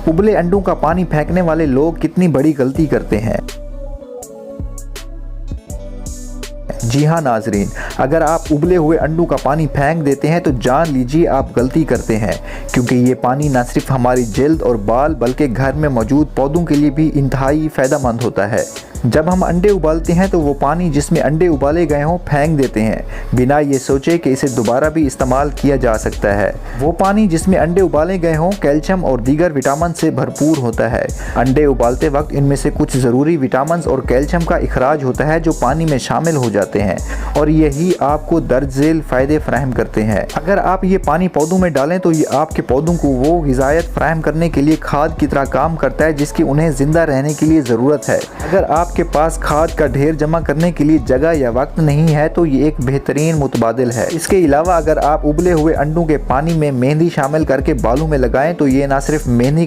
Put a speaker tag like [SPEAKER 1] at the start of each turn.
[SPEAKER 1] उबले अंडों का पानी फेंकने वाले लोग कितनी बड़ी गलती करते हैं। जी हाँ नाजरीन, अगर आप उबले हुए अंडों का पानी फेंक देते हैं तो जान लीजिए आप गलती करते हैं, क्योंकि ये पानी न सिर्फ हमारी जल्द और बाल बल्कि घर में मौजूद पौधों के लिए भी इंतहाई फ़ायदेमंद होता है। जब हम अंडे उबालते हैं तो वो पानी जिसमें अंडे उबाले गए हों फेंक देते हैं, बिना ये सोचे कि इसे दोबारा भी इस्तेमाल किया जा सकता है। वो पानी जिसमें अंडे उबाले गए हों कैल्शियम और दीगर विटामिन से भरपूर होता है। अंडे उबालते वक्त इनमें से कुछ ज़रूरी विटामिन और कैल्शियम का इखराज होता है जो पानी में शामिल हो जाते हैं और यही आपको दर्ज झेल फ़ायदे फराहम करते हैं। अगर आप ये पानी पौधों में डालें तो ये आपके पौधों को वो ग़िज़ायत फराहम करने के लिए खाद की तरह काम करता है जिसकी उन्हें ज़िंदा रहने के लिए ज़रूरत है। अगर आपके पास खाद का ढेर जमा करने के लिए जगह या वक्त नहीं है तो ये एक बेहतरीन मुतबादिल है। इसके अलावा अगर आप उबले हुए अंडों के पानी में मेहंदी शामिल करके बालों में लगाएं तो ये ना सिर्फ मेहंदी